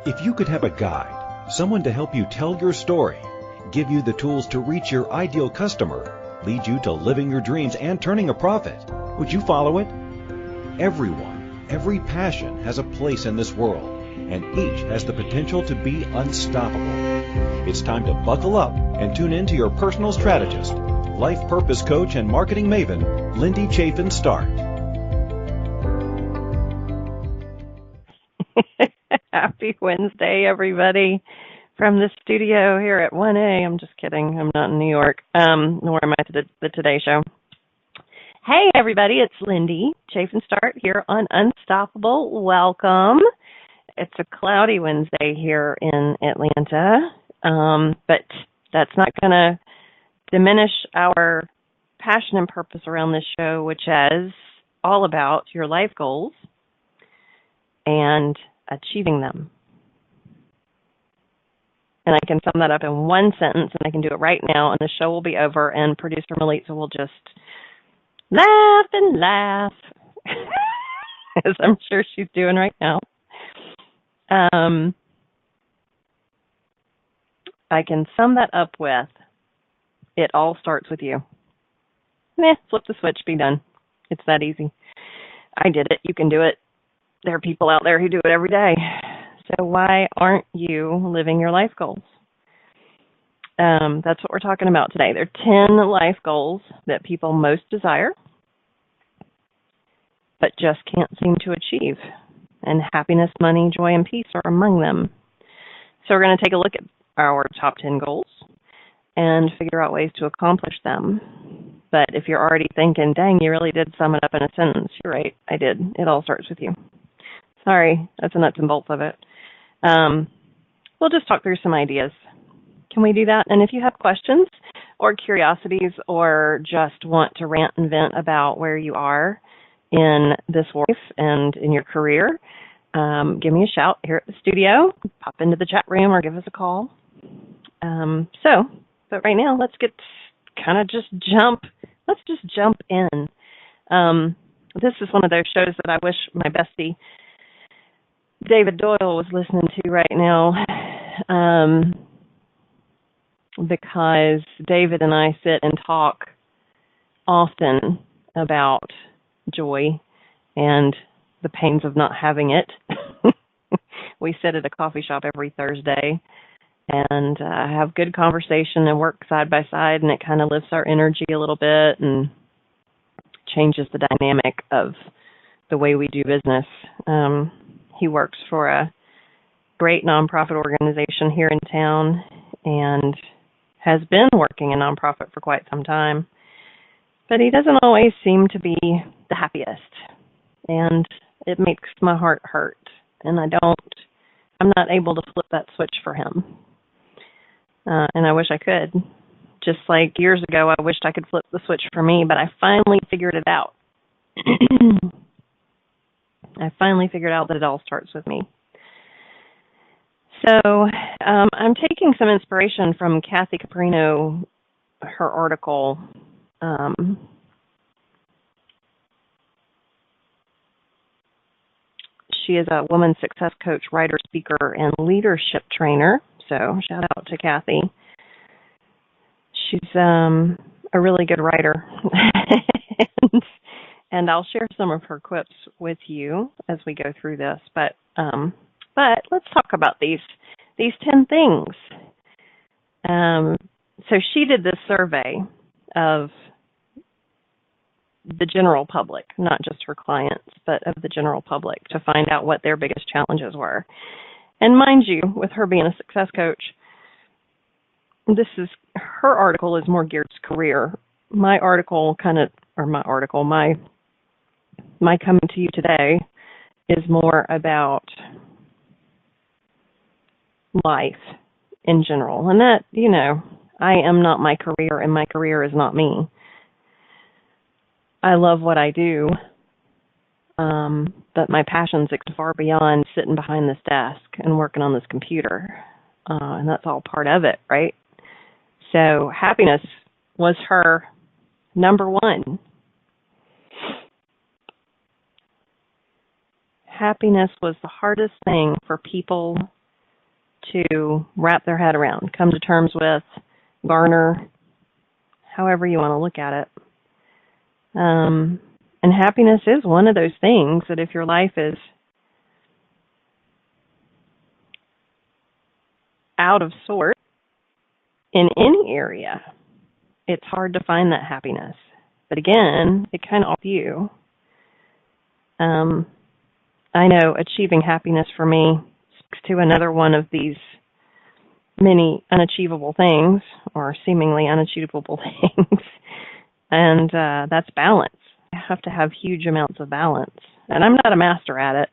If you could have a guide, someone to help you tell your story, give you the tools to reach your ideal customer, lead you to living your dreams and turning a profit, would you follow it? Everyone, every passion has a place in this world, and each has the potential to be unstoppable. It's time to buckle up and tune in to your personal strategist, life purpose coach and marketing maven, Lindy Chaffin Start. Happy Wednesday, everybody, from the studio here at 1A. I'm just kidding. I'm not in New York, nor am I to the Today Show. Hey, everybody, it's Lindy Chaffin Start here on Unstoppable. Welcome. It's a cloudy Wednesday here in Atlanta, but that's not going to diminish our passion and purpose around this show, which is all about your life goals and achieving them. And I can sum that up in one sentence, and I can do it right now, and the show will be over, and producer Melitza will just laugh and laugh, as I'm sure she's doing right now. I can sum that up with, it all starts with you. Flip the switch, be done. It's that easy. I did it. You can do it. There are people out there who do it every day. So why aren't you living your life goals? That's what we're talking about today. There are 10 life goals that people most desire, but just can't seem to achieve. And happiness, money, joy, and peace are among them. So we're going to take a look at our top 10 goals and figure out ways to accomplish them. But if you're already thinking, dang, you really did sum it up in a sentence, you're right, I did. It all starts with you. Sorry, that's the nuts and bolts of it. We'll just talk through some ideas. Can we do that? And if you have questions or curiosities or just want to rant and vent about where you are in this life and in your career, give me a shout here at the studio. Pop into the chat room or give us a call. But right now, let's just jump in. This is one of those shows that I wish my bestie David Doyle was listening to right now, because David and I sit and talk often about joy and the pains of not having it. We sit at a coffee shop every Thursday and have good conversation and work side by side, and it kind of lifts our energy a little bit and changes the dynamic of the way we do business. He works for a great nonprofit organization here in town and has been working in nonprofit for quite some time. But he doesn't always seem to be the happiest. And it makes my heart hurt. And I'm not able to flip that switch for him. And I wish I could. Just like years ago, I wished I could flip the switch for me, but I finally figured it out. I finally figured out that it all starts with me. So I'm taking some inspiration from Kathy Caprino, her article. She is a woman success coach, writer, speaker, and leadership trainer. So shout out to Kathy. She's a really good writer. And I'll share some of her quips with you as we go through this. But let's talk about these 10 things. So she did this survey of the general public, not just her clients, but of the general public, to find out what their biggest challenges were. And mind you, with her being a success coach, her article is more geared to career. My coming to you today is more about life in general. And that, I am not my career, and my career is not me. I love what I do, but my passions extend far beyond sitting behind this desk and working on this computer. And that's all part of it, right? So happiness was her number one. Happiness was the hardest thing for people to wrap their head around, come to terms with, garner, however you want to look at it. And happiness is one of those things that if your life is out of sort in any area, it's hard to find that happiness. But again, it kind of you. I know achieving happiness for me speaks to another one of these many unachievable things, or seemingly unachievable things, and that's balance. I have to have huge amounts of balance, and I'm not a master at it.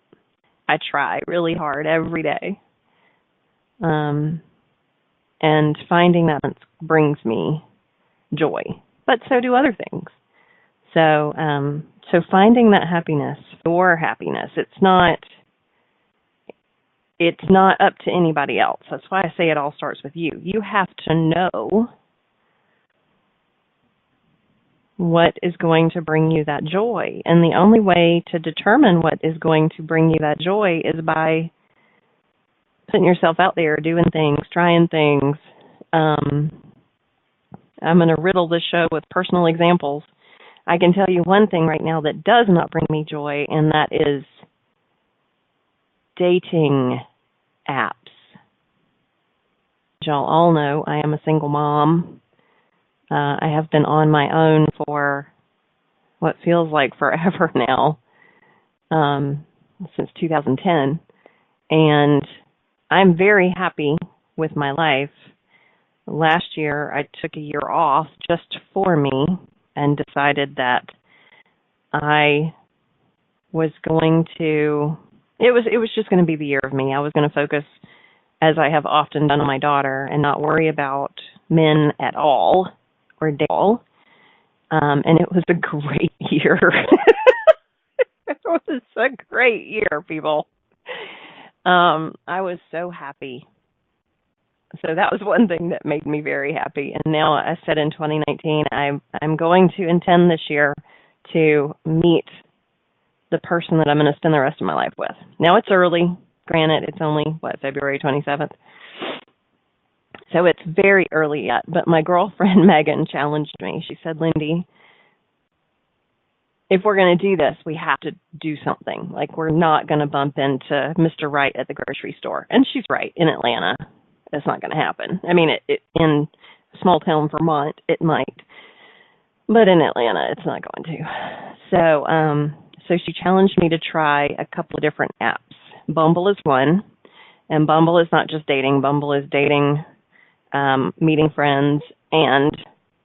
I try really hard every day, and finding that balance brings me joy, but so do other things. So finding that happiness, your happiness, it's not up to anybody else. That's why I say it all starts with you. You have to know what is going to bring you that joy. And the only way to determine what is going to bring you that joy is by putting yourself out there, doing things, trying things. I'm going to riddle this show with personal examples. I can tell you one thing right now that does not bring me joy, and that is dating apps. As y'all all know, I am a single mom. I have been on my own for what feels like forever now, since 2010. And I'm very happy with my life. Last year, I took a year off just for me and decided that I was going to, it was just going to be the year of me. I was going to focus, as I have often done, on my daughter and not worry about men at all or date at all. And it was a great year. It was a great year, people. I was so happy. So that was one thing that made me very happy. And now I said in 2019, I'm going to intend this year to meet the person that I'm going to spend the rest of my life with. Now it's early. Granted, it's only, February 27th. So it's very early yet. But my girlfriend, Megan, challenged me. She said, Lindy, if we're going to do this, we have to do something. Like, we're not going to bump into Mr. Right at the grocery store. And she's right. In Atlanta, it's not going to happen. I mean, in small town Vermont, it might. But in Atlanta, it's not going to. So she challenged me to try a couple of different apps. Bumble is one. And Bumble is not just dating. Bumble is dating, meeting friends, and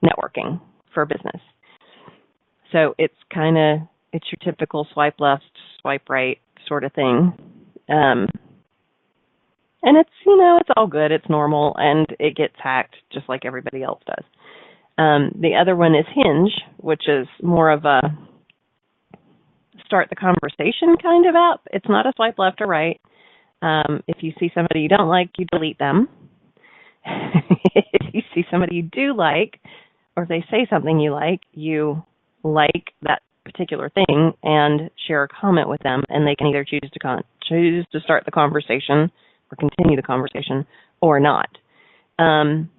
networking for business. So it's your typical swipe left, swipe right sort of thing. And it's, it's all good. It's normal, and it gets hacked just like everybody else does. The other one is Hinge, which is more of a start the conversation kind of app. It's not a swipe left or right. If you see somebody you don't like, you delete them. If you see somebody you do like, or if they say something you like that particular thing and share a comment with them, and they can either choose to start the conversation or continue the conversation or not. And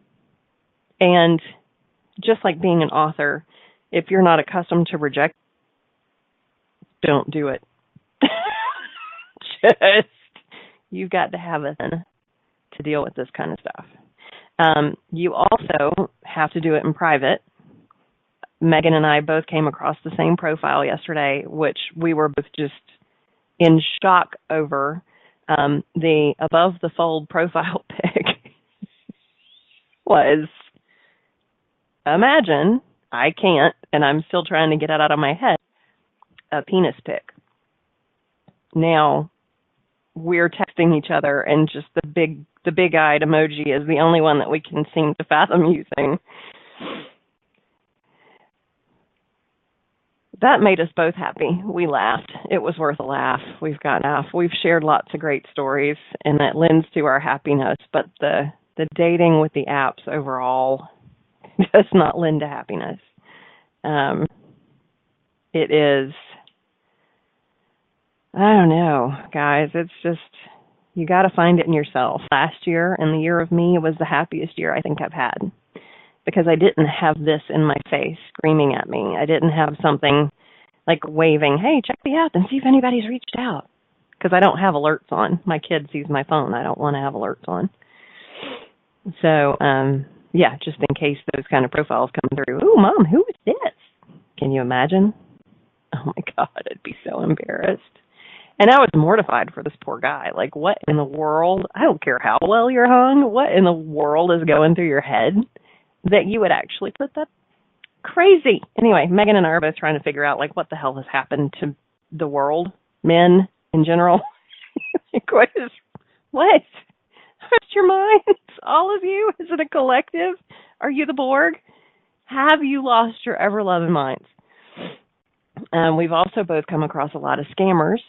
just like being an author, if you're not accustomed to reject, don't do it. You've got to have it to deal with this kind of stuff. You also have to do it in private. Megan and I both came across the same profile yesterday, which we were both just in shock over. The above the fold profile pic was, imagine, I can't, and I'm still trying to get it out of my head, a penis pic. Now, we're texting each other, and just the big-eyed emoji is the only one that we can seem to fathom using. That made us both happy. We laughed. It was worth a laugh. We've shared lots of great stories, and that lends to our happiness. But the dating with the apps overall does not lend to happiness. It is, I don't know, guys. It's just, You got to find it in yourself. Last year and the year of me was the happiest year I think I've had because I didn't have this in my face screaming at me. I didn't have something like waving, hey, check the app and see if anybody's reached out, because I don't have alerts on. My kid sees my phone. I don't want to have alerts on. So, yeah, just in case those kind of profiles come through. Ooh, Mom, who is this? Can you imagine? Oh, my God, I'd be so embarrassed. And I was mortified for this poor guy. Like, what in the world? I don't care how well you're hung. What in the world is going through your head that you would actually put that? Crazy. Anyway, Megan and I are both trying to figure out, like, what the hell has happened to the world, men in general. What? What's your mind? All of you? Is it a collective? Are you the Borg? Have you lost your ever-loving minds? We've also both come across a lot of scammers.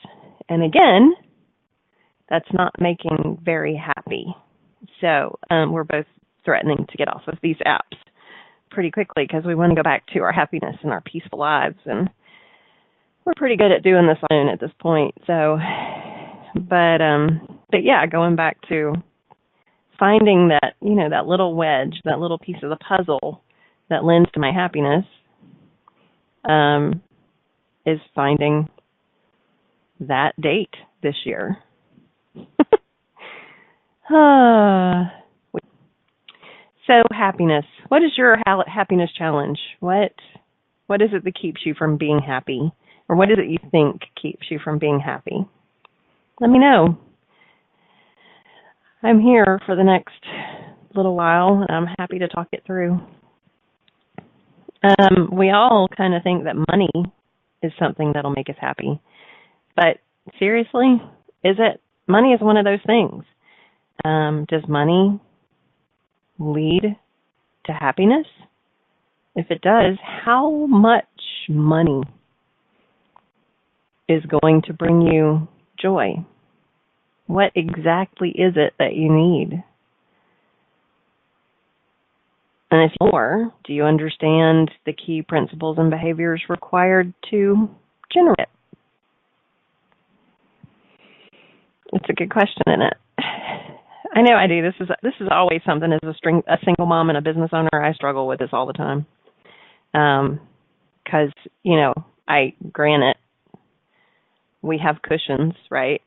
And again, that's not making very happy. So we're both threatening to get off of these apps pretty quickly because we want to go back to our happiness and our peaceful lives. And we're pretty good at doing this alone at this point. So, but yeah, going back to finding that, you know, that little wedge, that little piece of the puzzle that lends to my happiness is finding that date this year. So happiness. What is your happiness challenge? What is it that keeps you from being happy? Or what is it you think keeps you from being happy? Let me know. I'm here for the next little while, and I'm happy to talk it through. We all kind of think that money is something that'll make us happy. But seriously, is it? Money is one of those things. Does money lead to happiness? If it does, how much money is going to bring you joy? What exactly is it that you need? And if more, do you understand the key principles and behaviors required to generate it? It's a good question, isn't it? I know I do. This is always something as a single mom and a business owner. I struggle with this all the time. Because, you know, granted, we have cushions, right?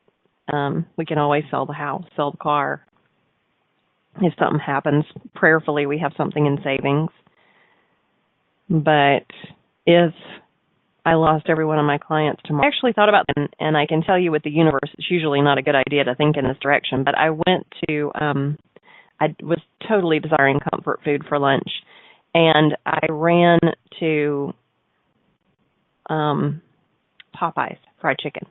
We can always sell the house, sell the car. If something happens, prayerfully, we have something in savings. But if I lost every one of my clients tomorrow, I actually thought about it, and I can tell you with the universe, it's usually not a good idea to think in this direction. But I went to, I was totally desiring comfort food for lunch, and I ran to Popeyes fried chicken.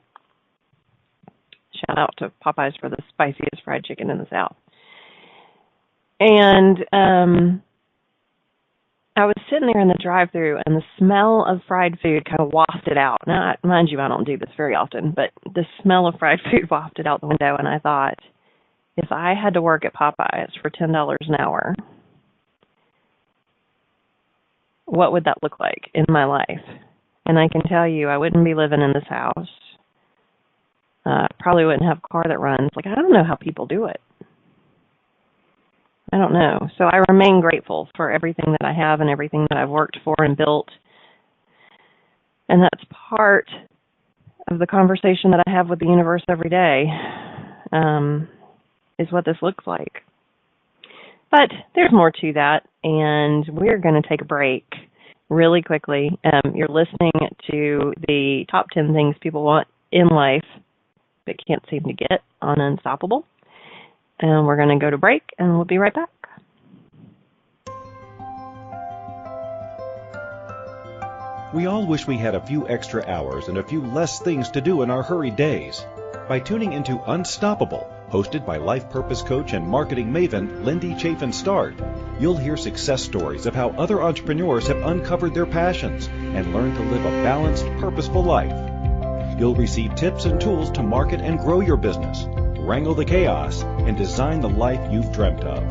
Shout out to Popeyes for the spiciest fried chicken in the South. And I was sitting there in the drive-thru, and the smell of fried food kind of wafted out. Now, mind you, I don't do this very often, but the smell of fried food wafted out the window, and I thought, if I had to work at Popeyes for $10 an hour, what would that look like in my life? And I can tell you, I wouldn't be living in this house. Probably wouldn't have a car that runs. Like, I don't know how people do it. I don't know. So I remain grateful for everything that I have and everything that I've worked for and built. And that's part of the conversation that I have with the universe every day, is what this looks like. But there's more to that, and we're going to take a break really quickly. You're listening to the top 10 things people want in life but can't seem to get on Unstoppable. And we're going to go to break, and we'll be right back. We all wish we had a few extra hours and a few less things to do in our hurried days. By tuning into Unstoppable, hosted by life purpose coach and marketing maven Lindy Chaffin Start, you'll hear success stories of how other entrepreneurs have uncovered their passions and learned to live a balanced, purposeful life. You'll receive tips and tools to market and grow your business, wrangle the chaos, and design the life you've dreamt of.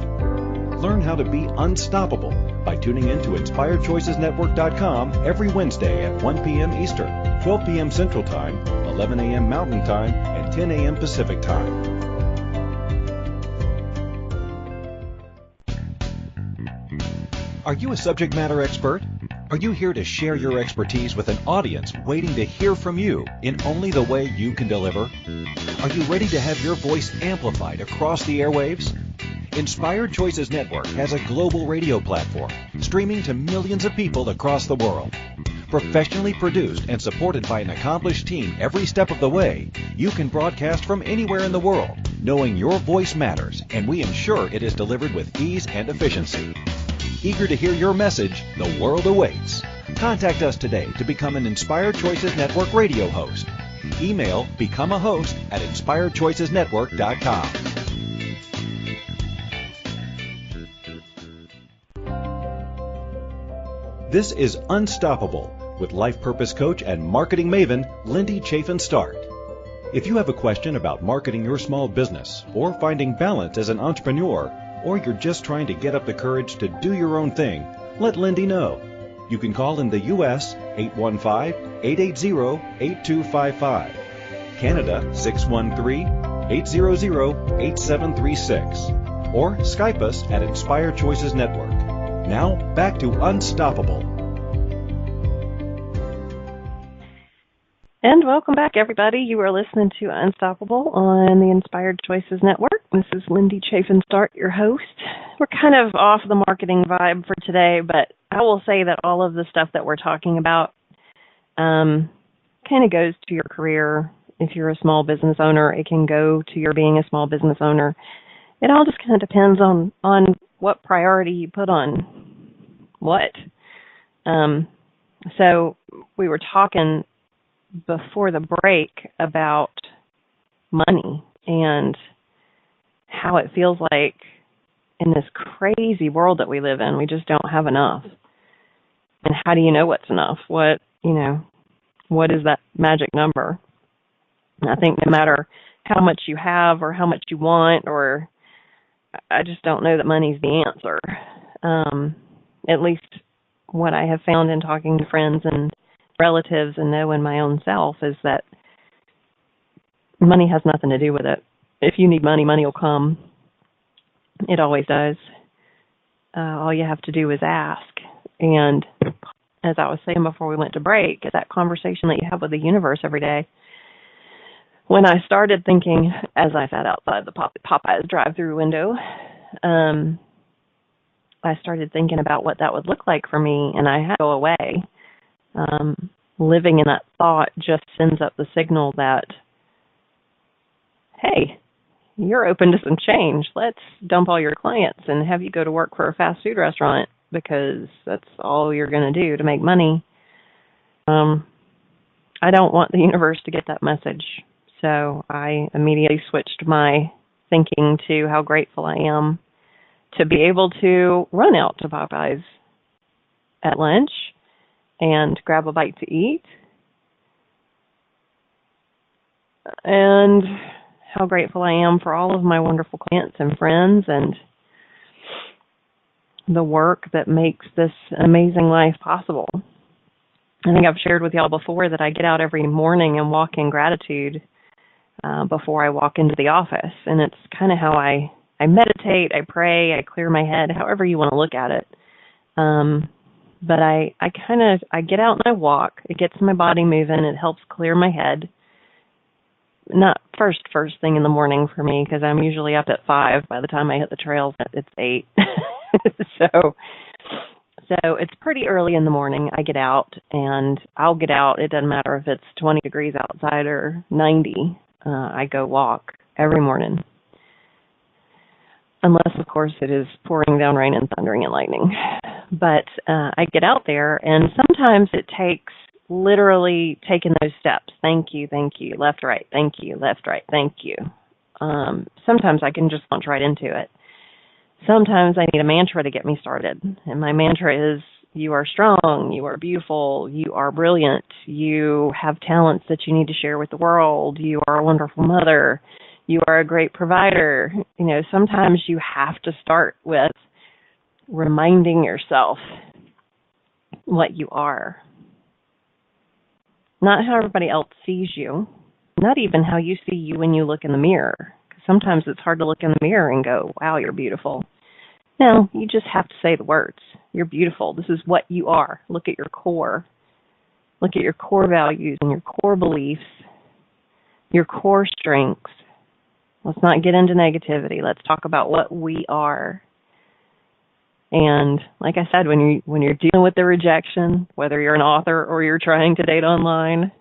Learn how to be unstoppable by tuning in to InspiredChoicesNetwork.com every Wednesday at 1 p.m. Eastern, 12 p.m. Central Time, 11 a.m. Mountain Time, and 10 a.m. Pacific Time. Are you a subject matter expert? Are you here to share your expertise with an audience waiting to hear from you in only the way you can deliver? Are you ready to have your voice amplified across the airwaves? Inspired Choices Network has a global radio platform streaming to millions of people across the world. Professionally produced and supported by an accomplished team every step of the way, you can broadcast from anywhere in the world, knowing your voice matters, and we ensure it is delivered with ease and efficiency. Eager to hear your message, the world awaits. Contact us today to become an Inspired Choices Network radio host. Email becomeahost@inspiredchoicesnetwork.com. This is Unstoppable with life purpose coach and marketing maven, Lindy Chaffin Start. If you have a question about marketing your small business or finding balance as an entrepreneur, or you're just trying to get up the courage to do your own thing, let Lindy know. You can call in the U.S. 815-880-8255, Canada 613-800-8736, or Skype us at Inspired Choices Network. Now, back to Unstoppable. And welcome back, everybody. You are listening to Unstoppable on the Inspired Choices Network. This is Lindy Chaffin Start, your host. We're kind of off the marketing vibe for today, but I will say that all of the stuff that we're talking about kind of goes to your career. If you're a small business owner, it can go to your being a small business owner. It all just kind of depends on what priority you put on what. So we were talking before the break about money and how it feels like in this crazy world that we live in, we just don't have enough. And how do you know what's enough? What is that magic number? And I think no matter how much you have or how much you want, or I just don't know that money's the answer. At least what I have found in talking to friends and relatives and know in my own self is that money has nothing to do with it. If you need money, money will come. It always does. All you have to do is ask. And as I was saying before we went to break, that conversation that you have with the universe every day. When I started thinking, as I sat outside the Popeyes drive-through window, I started thinking about what that would look like for me, and I had to go away. Living in that thought just sends up the signal that, hey, you're open to some change. Let's dump all your clients and have you go to work for a fast food restaurant because that's all you're going to do to make money. I don't want the universe to get that message. So I immediately switched my thinking to how grateful I am to be able to run out to Popeyes at lunch and grab a bite to eat. And how grateful I am for all of my wonderful clients and friends and the work that makes this amazing life possible. I think I've shared with y'all before that I get out every morning and walk in gratitude before I walk into the office. And it's kind of how I meditate, I pray, I clear my head, however you want to look at it. But I get out and I walk. It gets my body moving. It helps clear my head. Not first thing in the morning for me, because I'm usually up at 5. By the time I hit the trails, it's 8. So it's pretty early in the morning. I get out, and I'll get out. It doesn't matter if it's 20 degrees outside or 90. I go walk every morning. Unless, of course, it is pouring down rain and thundering and lightning. But I get out there, and sometimes it takes literally taking those steps. Thank you, left, right, thank you, left, right, thank you. Sometimes I can just launch right into it. Sometimes I need a mantra to get me started. And my mantra is, you are strong, you are beautiful, you are brilliant, you have talents that you need to share with the world, you are a wonderful mother, you are a great provider. Sometimes you have to start with reminding yourself what you are. Not how everybody else sees you, not even how you see you when you look in the mirror. Sometimes it's hard to look in the mirror and go, wow, you're beautiful. No, you just have to say the words. You're beautiful. This is what you are. Look at your core. Look at your core values and your core beliefs, your core strengths. Let's not get into negativity. Let's talk about what we are. And like I said, when you're dealing with the rejection, whether you're an author or you're trying to date online,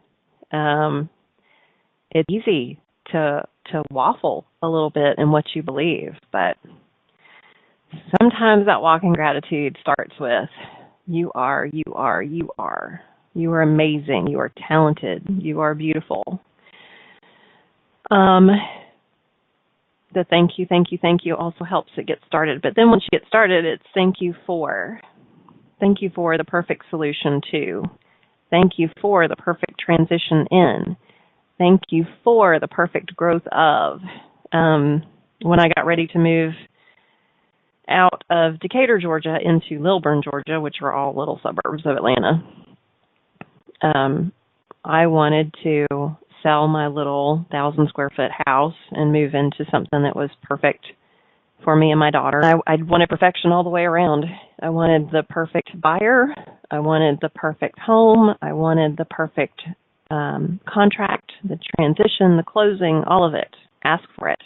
it's easy to waffle a little bit in what you believe. But sometimes that walking gratitude starts with you are, you are, you are. You are amazing. You are talented. You are beautiful. The thank you also helps it get started. But then once you get started, it's thank you for. Thank you for the perfect solution to. Thank you for the perfect transition in. Thank you for the perfect growth of. When I got ready to move out of Decatur, Georgia into Lilburn, Georgia, which are all little suburbs of Atlanta, I wanted to sell my little 1,000-square-foot house and move into something that was perfect for me and my daughter. I wanted perfection all the way around. I wanted the perfect buyer. I wanted the perfect home. I wanted the perfect contract, the transition, the closing, all of it. Ask for it.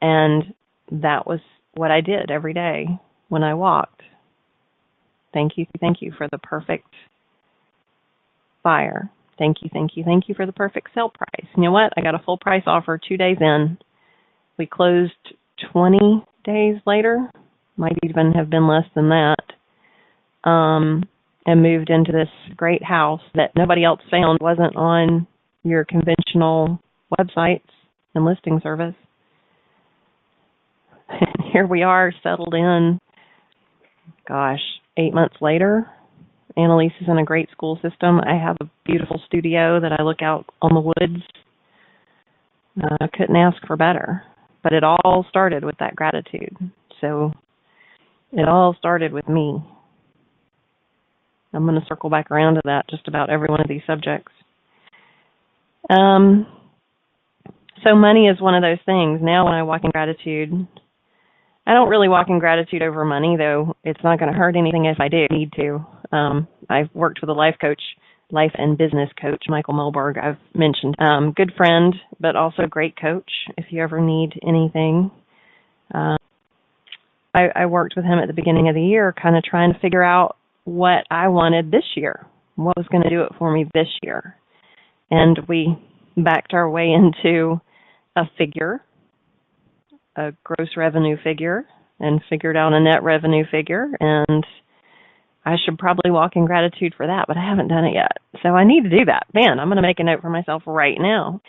And that was what I did every day when I walked. Thank you for the perfect buyer. Thank you for the perfect sale price. You know what? I got a full price offer 2 days in. We closed 20 days later, might even have been less than that, and moved into this great house that nobody else found, wasn't on your conventional websites and listing service. And here we are, settled in, 8 months later. Annalise is in a great school system. I have a beautiful studio that I look out on the woods. I couldn't ask for better. But it all started with that gratitude. So it all started with me. I'm going to circle back around to that, just about every one of these subjects. So money is one of those things. Now when I walk in gratitude, I don't really walk in gratitude over money, though it's not going to hurt anything if I do need to. I've worked with a life and business coach, Michael Melberg, I've mentioned. Good friend, but also great coach if you ever need anything. I worked with him at the beginning of the year, kind of trying to figure out what I wanted this year, what was going to do it for me this year. And we backed our way into a figure, a gross revenue figure, and figured out a net revenue figure. And I should probably walk in gratitude for that, but I haven't done it yet. So I need to do that. Man, I'm going to make a note for myself right now.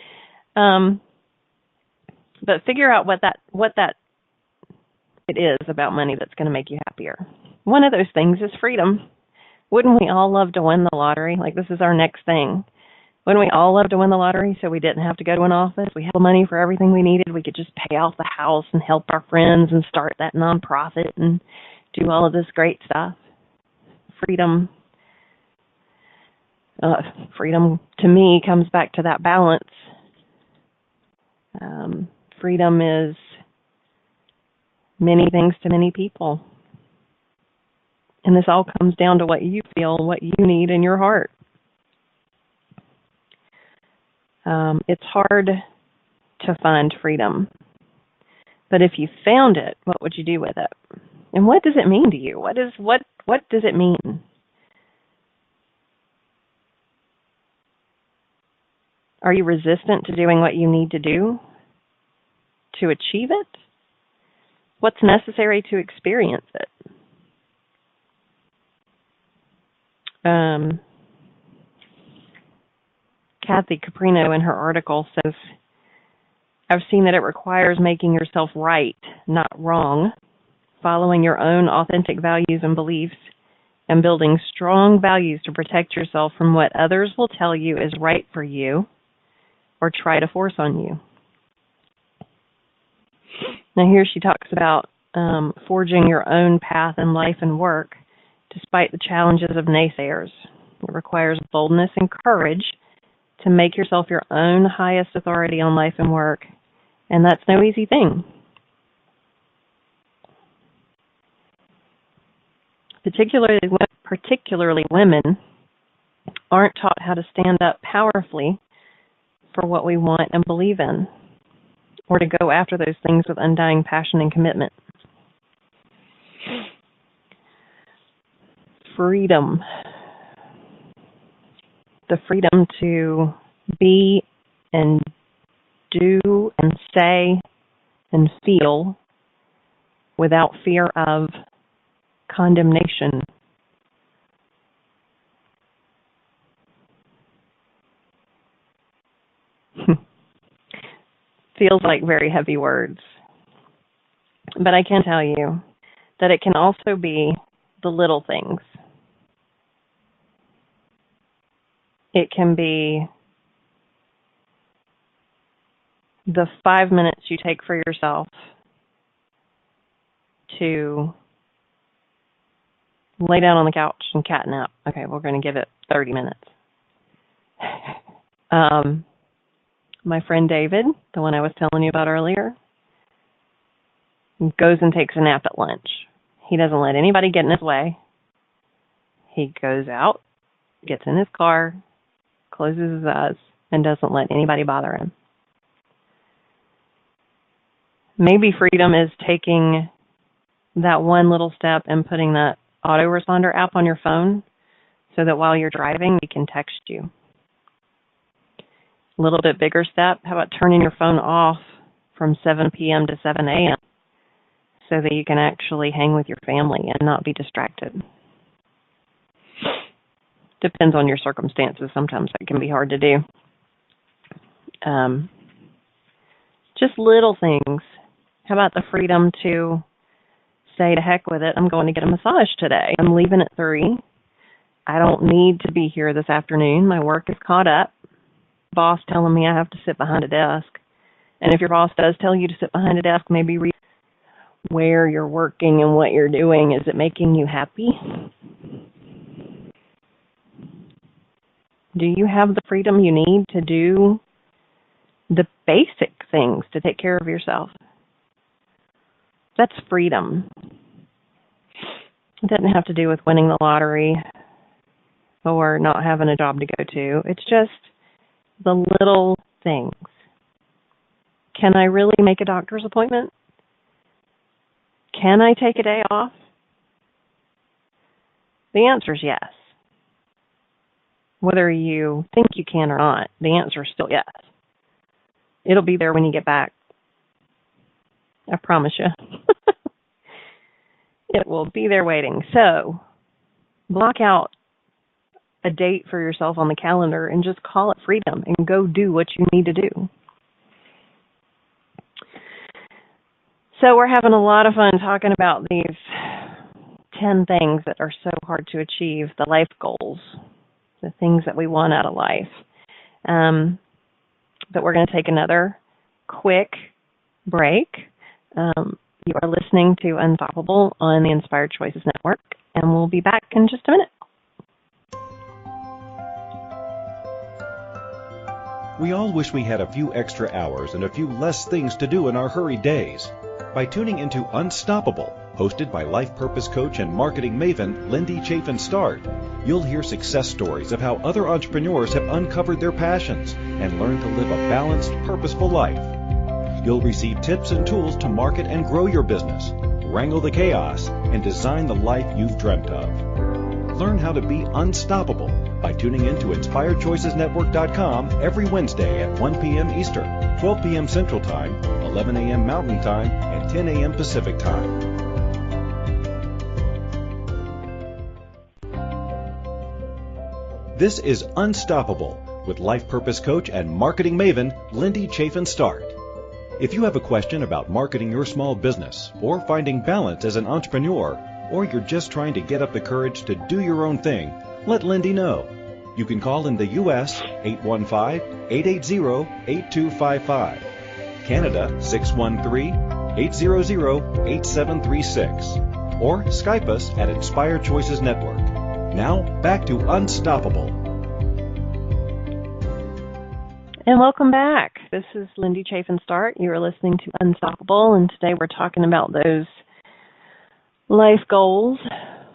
But figure out what that it is about money that's going to make you happier. One of those things is freedom. Wouldn't we all love to win the lottery? Like, this is our next thing. Wouldn't we all love to win the lottery so we didn't have to go to an office? We had the money for everything we needed. We could just pay off the house and help our friends and start that nonprofit and do all of this great stuff. Freedom. Freedom, to me, comes back to that balance. Freedom is many things to many people. And this all comes down to what you feel, what you need in your heart. It's hard to find freedom. But if you found it, what would you do with it? And what does it mean to you? What does it mean? Are you resistant to doing what you need to do to achieve it? What's necessary to experience it? Kathy Caprino in her article says, I've seen that it requires making yourself right, not wrong, following your own authentic values and beliefs, and building strong values to protect yourself from what others will tell you is right for you or try to force on you. Now here she talks about forging your own path in life and work despite the challenges of naysayers. It requires boldness and courage to make yourself your own highest authority on life and work, and that's no easy thing. Particularly women aren't taught how to stand up powerfully for what we want and believe in, or to go after those things with undying passion and commitment. Freedom. The freedom to be and do and say and feel without fear of condemnation. Feels like very heavy words. But I can tell you that it can also be the little things. It can be the 5 minutes you take for yourself to lay down on the couch and catnap. Okay, we're going to give it 30 minutes. My friend David, the one I was telling you about earlier, goes and takes a nap at lunch. He doesn't let anybody get in his way. He goes out, gets in his car, closes his eyes, and doesn't let anybody bother him. Maybe freedom is taking that one little step and putting that autoresponder app on your phone so that while you're driving, we can text you. A little bit bigger step, how about turning your phone off from 7 p.m. to 7 a.m. so that you can actually hang with your family and not be distracted. Depends on your circumstances. Sometimes that can be hard to do. Just little things. How about the freedom to say, to heck with it, I'm going to get a massage today. I'm leaving at 3. I don't need to be here this afternoon. My work is caught up. Boss telling me I have to sit behind a desk. And if your boss does tell you to sit behind a desk, maybe read where you're working and what you're doing. Is it making you happy? Do you have the freedom you need to do the basic things to take care of yourself? That's freedom. It doesn't have to do with winning the lottery or not having a job to go to. It's just the little things. Can I really make a doctor's appointment? Can I take a day off? The answer is yes. Whether you think you can or not, the answer is still yes. It'll be there when you get back. I promise you. It will be there waiting. So, block out a date for yourself on the calendar and just call it freedom and go do what you need to do. So we're having a lot of fun talking about these 10 things that are so hard to achieve, the life goals, the things that we want out of life. But we're going to take another quick break. You are listening to Unstoppable on the Inspired Choices Network, and we'll be back in just a minute. We all wish we had a few extra hours and a few less things to do in our hurried days. By tuning into Unstoppable, hosted by life purpose coach and marketing maven Lindy Chaffin Start, you'll hear success stories of how other entrepreneurs have uncovered their passions and learned to live a balanced, purposeful life. You'll receive tips and tools to market and grow your business, wrangle the chaos, and design the life you've dreamt of. Learn how to be unstoppable by tuning in to InspiredChoicesNetwork.com every Wednesday at 1 p.m. Eastern, 12 p.m. Central Time, 11 a.m. Mountain Time, and 10 a.m. Pacific Time. This is Unstoppable with life purpose coach and marketing maven Lindy Chaffin Start. If you have a question about marketing your small business or finding balance as an entrepreneur, or you're just trying to get up the courage to do your own thing, let Lindy know. You can call in the U.S. 815-880-8255, Canada 613-800-8736, or Skype us at Inspired Choices Network. Now, back to Unstoppable. And welcome back. This is Lindy Chaffin Start. You are listening to Unstoppable, and today we're talking about those life goals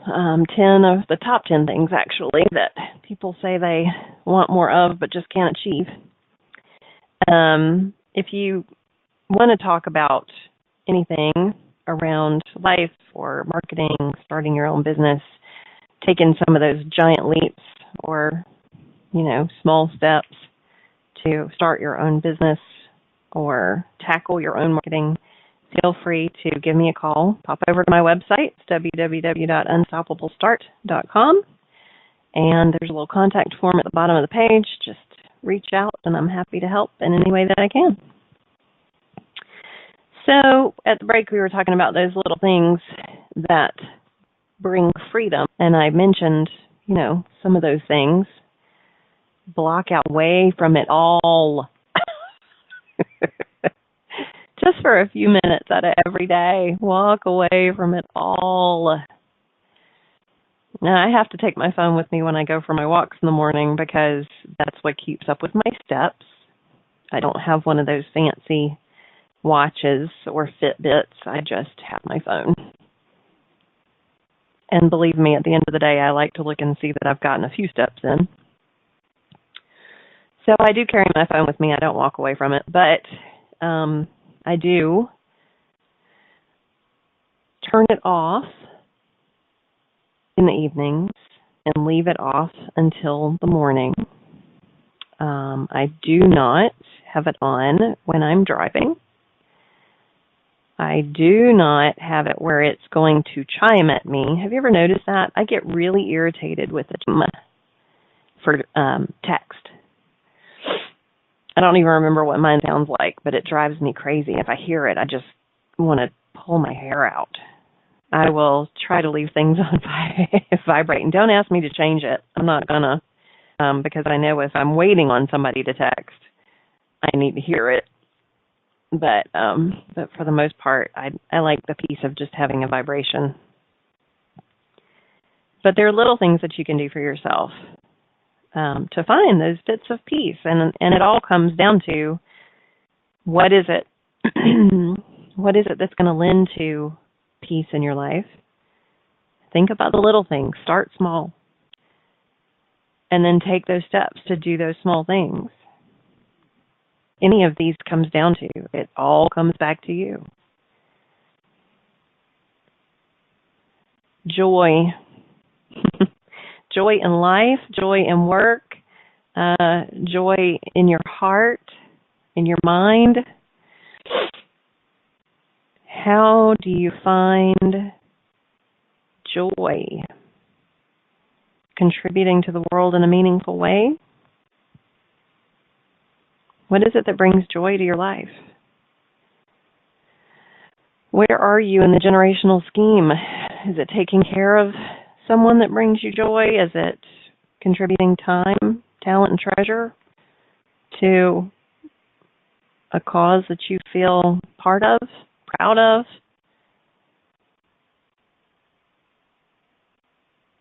10 of the top 10 things, actually, that people say they want more of but just can't achieve. If you want to talk about anything around life or marketing, starting your own business, taking some of those giant leaps or, small steps to start your own business or tackle your own marketing, feel free to give me a call. Pop over to my website, www.unstoppablestart.com, and there's a little contact form at the bottom of the page. Just reach out, and I'm happy to help in any way that I can. So at the break, we were talking about those little things that bring freedom, and I mentioned, some of those things. Block out away from it all. Just for a few minutes out of every day. Walk away from it all. Now, I have to take my phone with me when I go for my walks in the morning because that's what keeps up with my steps. I don't have one of those fancy watches or Fitbits. I just have my phone. And believe me, at the end of the day, I like to look and see that I've gotten a few steps in. So I do carry my phone with me. I don't walk away from it. But I do turn it off in the evenings and leave it off until the morning. I do not have it on when I'm driving. I do not have it where it's going to chime at me. Have you ever noticed that? I get really irritated with it for text. I don't even remember what mine sounds like, but it drives me crazy. If I hear it, I just want to pull my hair out. I will try to leave things on vibrate. Don't ask me to change it. I'm not going to, because I know if I'm waiting on somebody to text, I need to hear it. But for the most part, I like the peace of just having a vibration. But there are little things that you can do for yourself to find those bits of peace. And it all comes down to what is it? What is it that's going to lend to peace in your life? Think about the little things. Start small. And then take those steps to do those small things. Any of these comes down to, it all comes back to you. Joy. Joy in life, joy in work, joy in your heart, in your mind. How do you find joy? Contributing to the world in a meaningful way? What is it that brings joy to your life? Where are you in the generational scheme? Is it taking care of someone that brings you joy? Is it contributing time, talent, and treasure to a cause that you feel part of, proud of?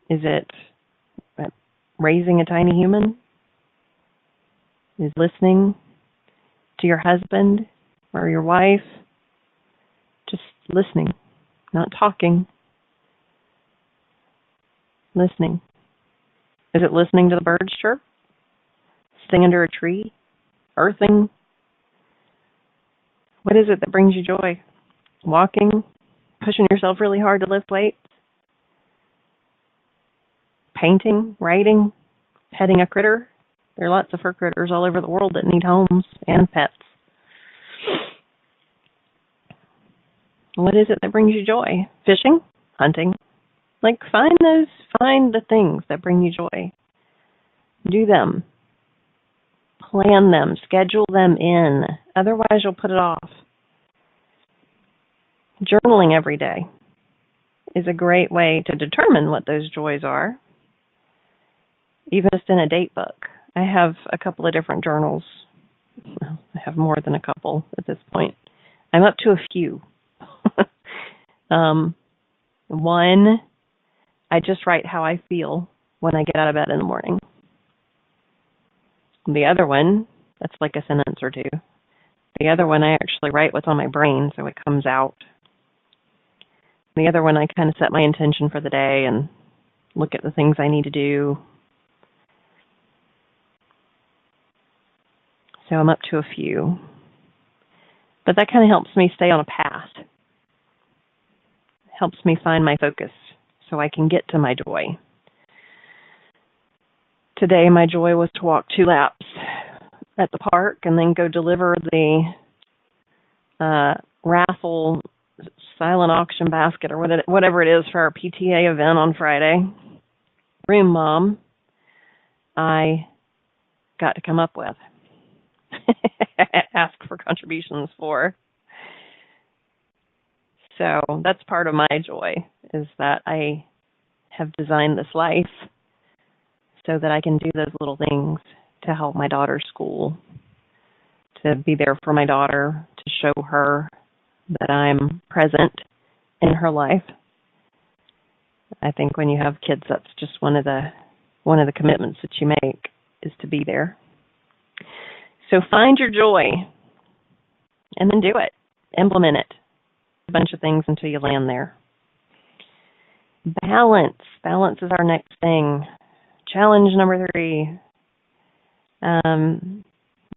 Is it raising a tiny human? Is listening to your husband or your wife? Just listening, not talking. Listening. Is it listening to the birds chirp? Sitting under a tree? Earthing? What is it that brings you joy? Walking? Pushing yourself really hard to lift weights? Painting? Writing? Petting a critter? There are lots of fur critters all over the world that need homes and pets. What is it that brings you joy? Fishing? Hunting? Find the things that bring you joy. Do them. Plan them. Schedule them in. Otherwise, you'll put it off. Journaling every day is a great way to determine what those joys are. Even just in a date book. I have a couple of different journals. Well, I have more than a couple at this point. I'm up to a few. One, I just write how I feel when I get out of bed in the morning. The other one, that's like a sentence or two. The other one, I actually write what's on my brain so it comes out. The other one, I kind of set my intention for the day and look at the things I need to do. So I'm up to a few. But that kind of helps me stay on a path. Helps me find my focus so I can get to my joy. Today, my joy was to walk 2 laps at the park and then go deliver the raffle silent auction basket or whatever it is for our PTA event on Friday. Room mom, I got to come up with. Ask for contributions for. So that's part of my joy, is that I have designed this life so that I can do those little things to help my daughter's school, to be there for my daughter, to show her that I'm present in her life. I think when you have kids, that's just one of the commitments that you make, is to be there. So find your joy and then do it. Implement it. A bunch of things until you land there. Balance. Balance is our next thing. Challenge number 3.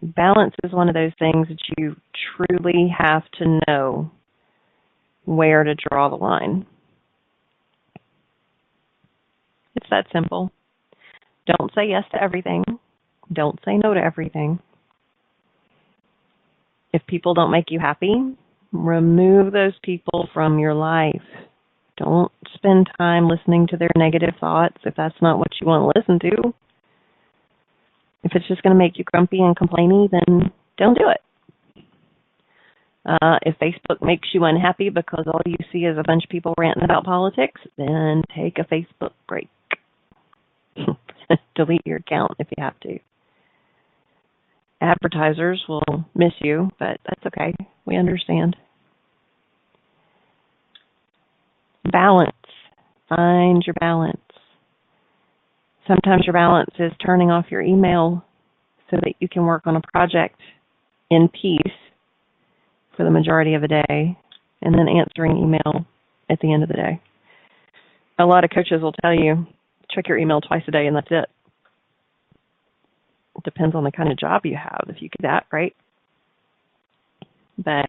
Balance is one of those things that you truly have to know where to draw the line. It's that simple. Don't say yes to everything. Don't say no to everything. If people don't make you happy, remove those people from your life. Don't spend time listening to their negative thoughts if that's not what you want to listen to. If it's just going to make you grumpy and complainy, then don't do it. If Facebook makes you unhappy because all you see is a bunch of people ranting about politics, then take a Facebook break. Delete your account if you have to. Advertisers will miss you, but that's okay. We understand. Balance. Find your balance. Sometimes your balance is turning off your email so that you can work on a project in peace for the majority of the day and then answering email at the end of the day. A lot of coaches will tell you, check your email twice a day and that's it. It depends on the kind of job you have, if you do that, right? But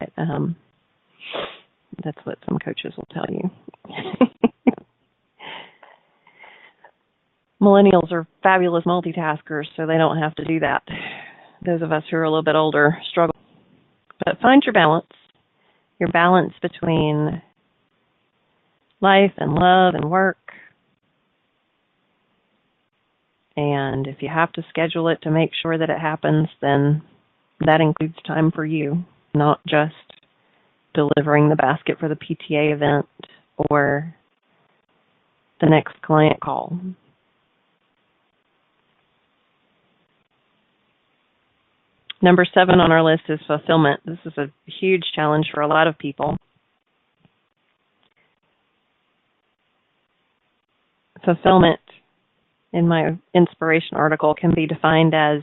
that's what some coaches will tell you. Millennials are fabulous multitaskers, so they don't have to do that. Those of us who are a little bit older struggle. But find your balance between life and love and work. And if you have to schedule it to make sure that it happens, then that includes time for you, not just delivering the basket for the PTA event or the next client call. Number 7 on our list is fulfillment. This is a huge challenge for a lot of people. Fulfillment, in my inspiration article, can be defined as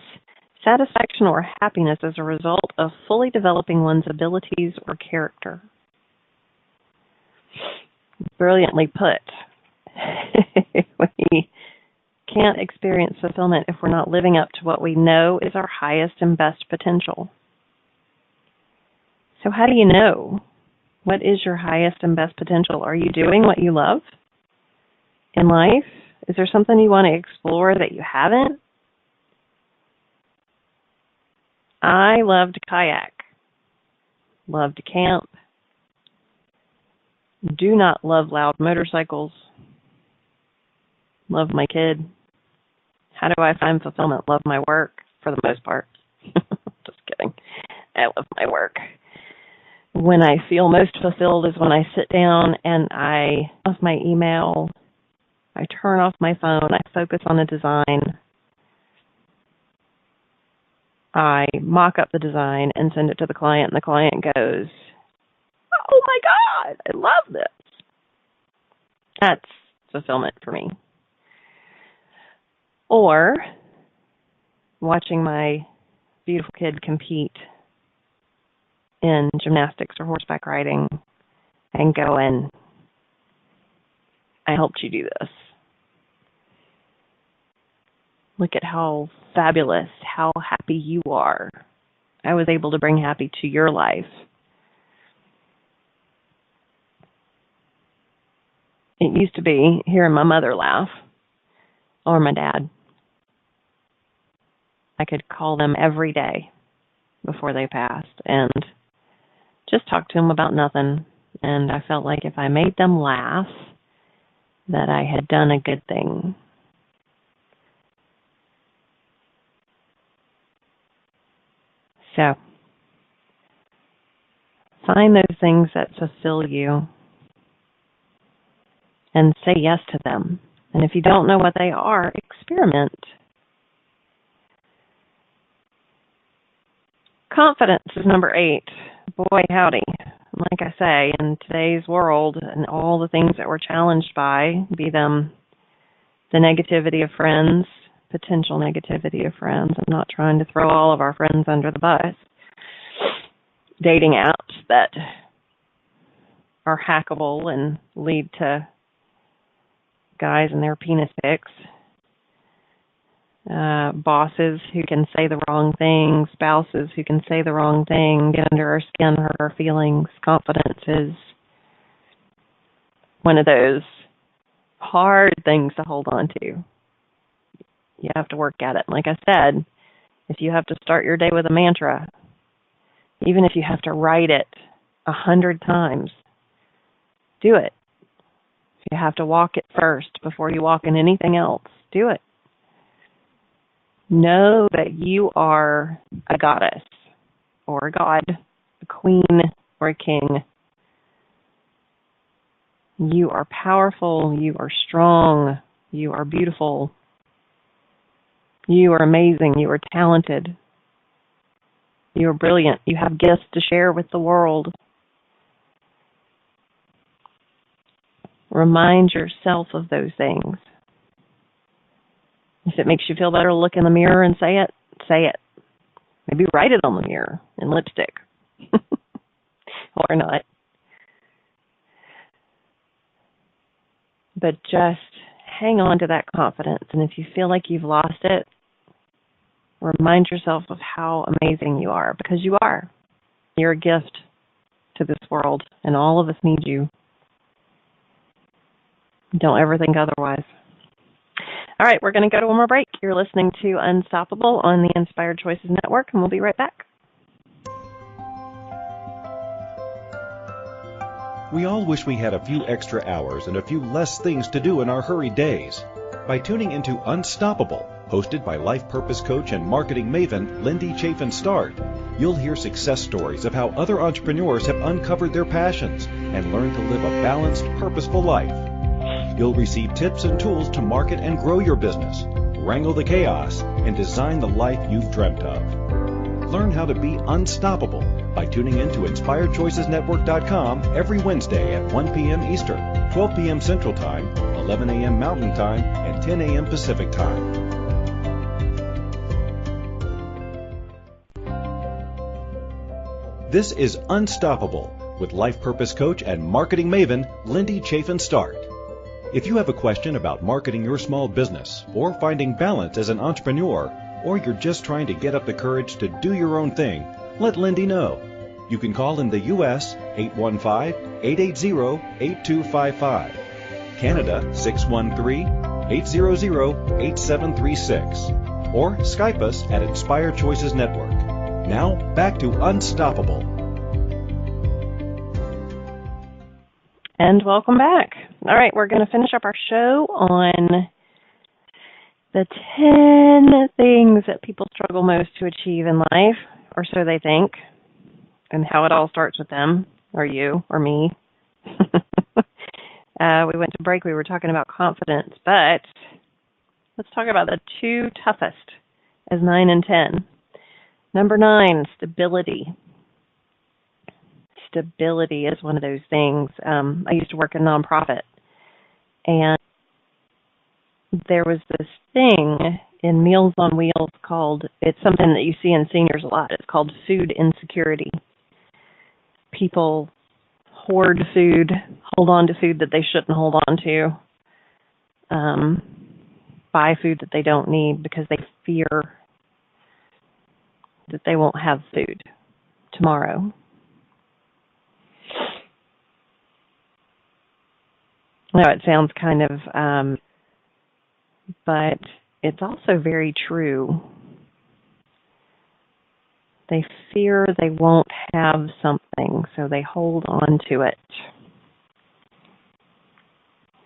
satisfaction or happiness as a result of fully developing one's abilities or character. Brilliantly put. We can't experience fulfillment if we're not living up to what we know is our highest and best potential. So how do you know? What is your highest and best potential? Are you doing what you love in life? Is there something you want to explore that you haven't? I love to kayak, love to camp, do not love loud motorcycles, love my kid. How do I find fulfillment? Love my work, for the most part. Just kidding. I love my work. When I feel most fulfilled is when I sit down and I off my email, I turn off my phone, I focus on a design, I mock up the design and send it to the client, and the client goes, "Oh my God, I love this." That's fulfillment for me. Or watching my beautiful kid compete in gymnastics or horseback riding and going, I helped you do this. Look at how fabulous, how happy you are. I was able to bring happy to your life. It used to be hearing my mother laugh or my dad. I could call them every day before they passed and just talk to them about nothing. And I felt like if I made them laugh, that I had done a good thing. So, find those things that fulfill you and say yes to them. And if you don't know what they are, experiment. Confidence is number 8. Boy, howdy. Like I say, in today's world and all the things that we're challenged by, be them the negativity of friends, potential negativity of friends. I'm not trying to throw all of our friends under the bus. Dating apps that are hackable and lead to guys and their penis pics. Bosses who can say the wrong thing, spouses who can say the wrong thing, get under our skin, hurt our feelings. Confidence is one of those hard things to hold on to. You have to work at it. Like I said, if you have to start your day with a mantra, even if you have to write it 100 times, do it. If you have to walk it first before you walk in anything else, do it. Know that you are a goddess or a god, a queen or a king. You are powerful. You are strong. You are beautiful. You are amazing. You are talented. You are brilliant. You have gifts to share with the world. Remind yourself of those things. If it makes you feel better, look in the mirror and say it. Say it. Maybe write it on the mirror in lipstick. Or not. But just hang on to that confidence. And if you feel like you've lost it, remind yourself of how amazing you are, because you are. You're a gift to this world, and all of us need you. Don't ever think otherwise. All right, we're going to go to one more break. You're listening to Unstoppable on the Inspired Choices Network, and we'll be right back. We all wish we had a few extra hours and a few less things to do in our hurried days. By tuning into Unstoppable, hosted by life purpose coach and marketing maven Lindy Chaffin Start, you'll hear success stories of how other entrepreneurs have uncovered their passions and learned to live a balanced, purposeful life. You'll receive tips and tools to market and grow your business, wrangle the chaos, and design the life you've dreamt of. Learn how to be unstoppable by tuning in to InspiredChoicesNetwork.com every Wednesday at 1 p.m. Eastern, 12 p.m. Central Time, 11 a.m. Mountain Time, and 10 a.m. Pacific Time. This is Unstoppable with life purpose coach and marketing maven Lindy Chaffin Start. If you have a question about marketing your small business or finding balance as an entrepreneur, or you're just trying to get up the courage to do your own thing, let Lindy know. You can call in the U.S. 815-880-8255, Canada 613-800-8736, or Skype us at Inspired Choices Network. Now, back to Unstoppable. And welcome back. All right, we're going to finish up our show on the 10 things that people struggle most to achieve in life, or so they think, and how it all starts with them, or you, or me. We went to break. We were talking about confidence, but let's talk about the 2 toughest as 9 and 10. Number 9, stability. Stability is one of those things. I used to work in nonprofit, and there was this thing in Meals on Wheels called, it's something that you see in seniors a lot, it's called food insecurity. People hoard food, hold on to food that they shouldn't hold on to, buy food that they don't need because they fear that they won't have food tomorrow. Now, it sounds kind of, but it's also very true. They fear they won't have something, so they hold on to it.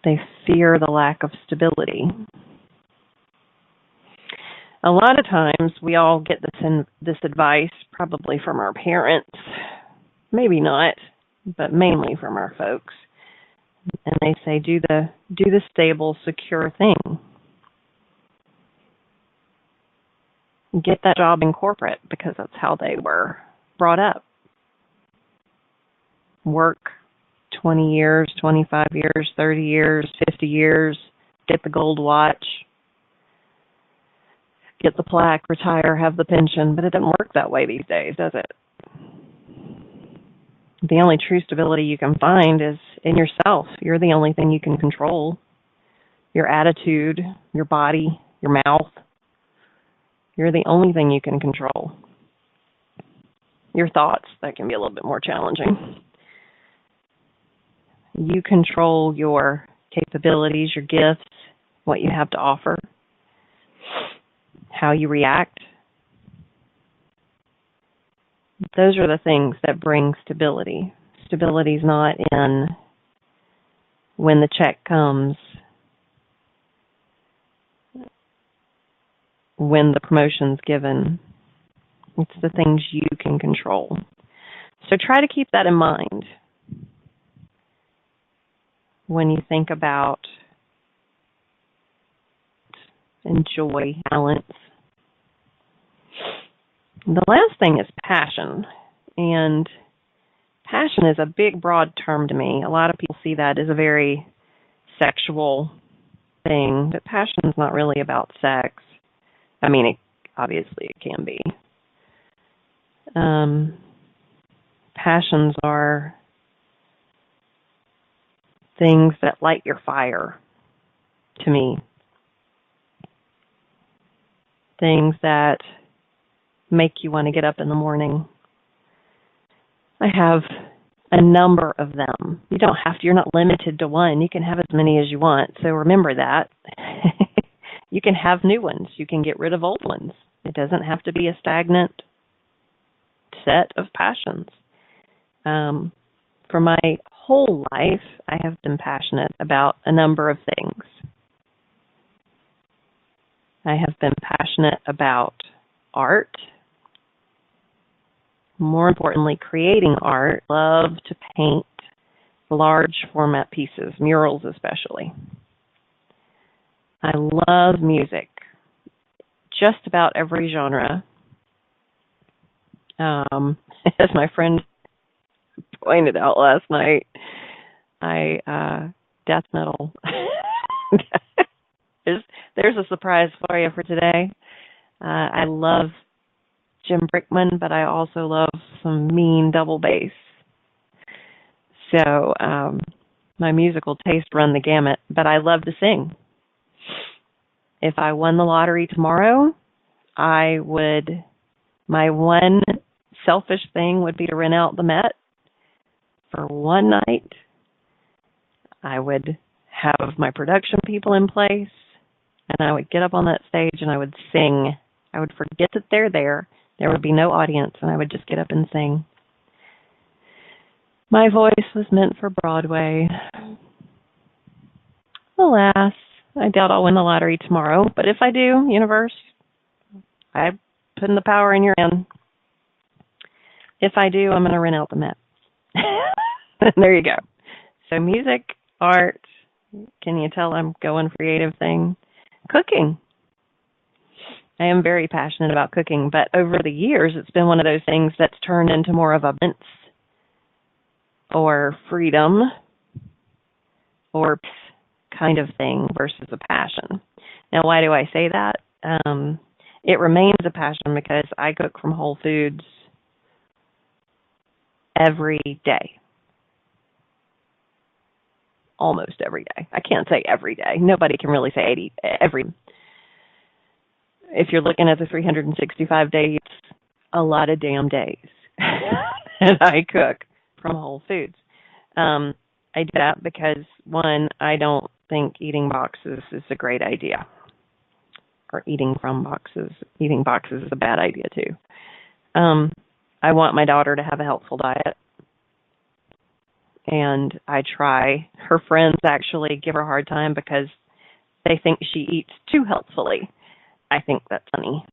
They fear the lack of stability. A lot of times we all get this advice probably from our parents, maybe not, but mainly from our folks. And they say, do the stable, secure thing. Get that job in corporate because that's how they were brought up. Work 20 years, 25 years, 30 years, 50 years, get the gold watch, get the plaque, retire, have the pension, but it doesn't work that way these days, does it? The only true stability you can find is in yourself. You're the only thing you can control. Your attitude, your body, your mouth. You're the only thing you can control. Your thoughts, that can be a little bit more challenging. You control your capabilities, your gifts, what you have to offer, how you react. Those are the things that bring stability. Stability is not in when the check comes, when the promotion's given. It's the things you can control. So try to keep that in mind when you think about enjoy, balance. The last thing is passion. And passion is a big, broad term to me. A lot of people see that as a very sexual thing, but passion is not really about sex. I mean, obviously it can be. Passions are things that light your fire, to me. Things that make you want to get up in the morning. I have a number of them. You don't have to, you're not limited to one. You can have as many as you want. So remember that. You can have new ones. You can get rid of old ones. It doesn't have to be a stagnant set of passions. For my whole life, I have been passionate about a number of things. I have been passionate about art. More importantly, creating art. Love to paint large format pieces, murals especially. I love music, just about every genre. As my friend pointed out last night, death metal. There's a surprise for you for today. I love Jim Brickman, but I also love some mean double bass. So my musical taste run the gamut, but I love to sing. If I won the lottery tomorrow, my one selfish thing would be to rent out the Met for one night. I would have my production people in place, and I would get up on that stage and I would sing. I would forget that they're there. There would be no audience, and I would just get up and sing. My voice was meant for Broadway. Alas, I doubt I'll win the lottery tomorrow, but if I do, universe, I put in the power in your hand. If I do, I'm going to rent out the Met. There you go. So music, art, can you tell I'm going creative thing? Cooking. I am very passionate about cooking, but over the years, it's been one of those things that's turned into more of a balance or freedom or kind of thing versus a passion. Now, why do I say that? It remains a passion because I cook from Whole Foods every day. almost every day. I can't say every day. Nobody can really say every. If you're looking at the 365 days, a lot of damn days that I cook from Whole Foods. I do that because, one, I don't think eating boxes is a great idea. Or eating from boxes. Eating boxes is a bad idea, too. I want my daughter to have a healthful diet. And I try. Her friends actually give her a hard time because they think she eats too healthfully. I think that's funny.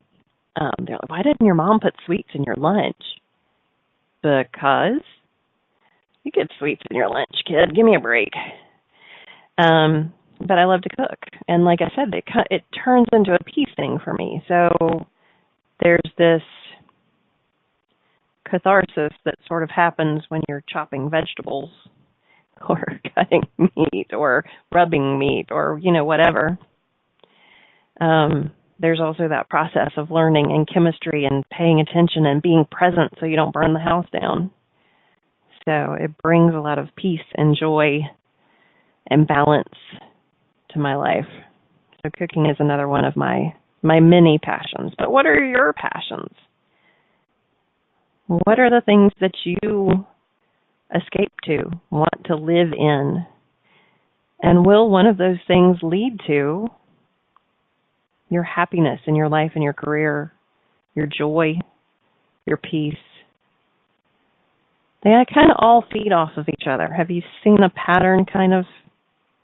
They're like, why didn't your mom put sweets in your lunch? Because you get sweets in your lunch, kid. Give me a break. But I love to cook. And like I said, it turns into a peace thing for me. So there's this catharsis that sort of happens when you're chopping vegetables or cutting meat or rubbing meat or, whatever. There's also that process of learning and chemistry and paying attention and being present so you don't burn the house down. So it brings a lot of peace and joy and balance to my life. So cooking is another one of my many passions. But what are your passions? What are the things that you escape to, want to live in? And will one of those things lead to your happiness in your life and your career, your joy, your peace? They kind of all feed off of each other. Have you seen a pattern kind of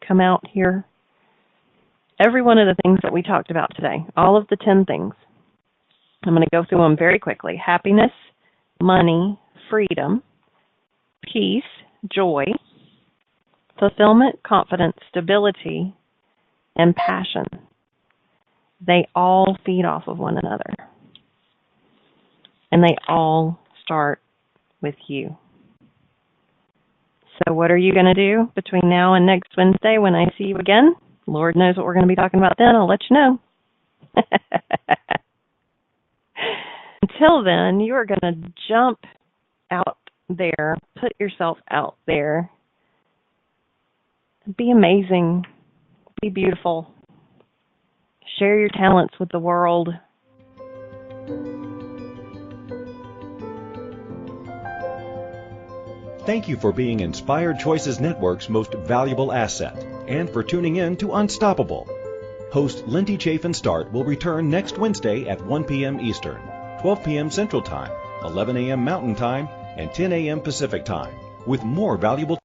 come out here? Every one of the things that we talked about today, all of the 10 things, I'm going to go through them very quickly. Happiness, money, freedom, peace, joy, fulfillment, confidence, stability, and passion. They all feed off of one another. And they all start with you. So what are you going to do between now and next Wednesday when I see you again? Lord knows what we're going to be talking about then. I'll let you know. Until then, you are going to jump out there, put yourself out there, be amazing, be beautiful, share your talents with the world. Thank you for being Inspired Choices Network's most valuable asset and for tuning in to Unstoppable. Host Lindy Chaffin Start will return next Wednesday at 1 p.m. Eastern, 12 p.m. Central Time, 11 a.m. Mountain Time, and 10 a.m. Pacific Time with more valuable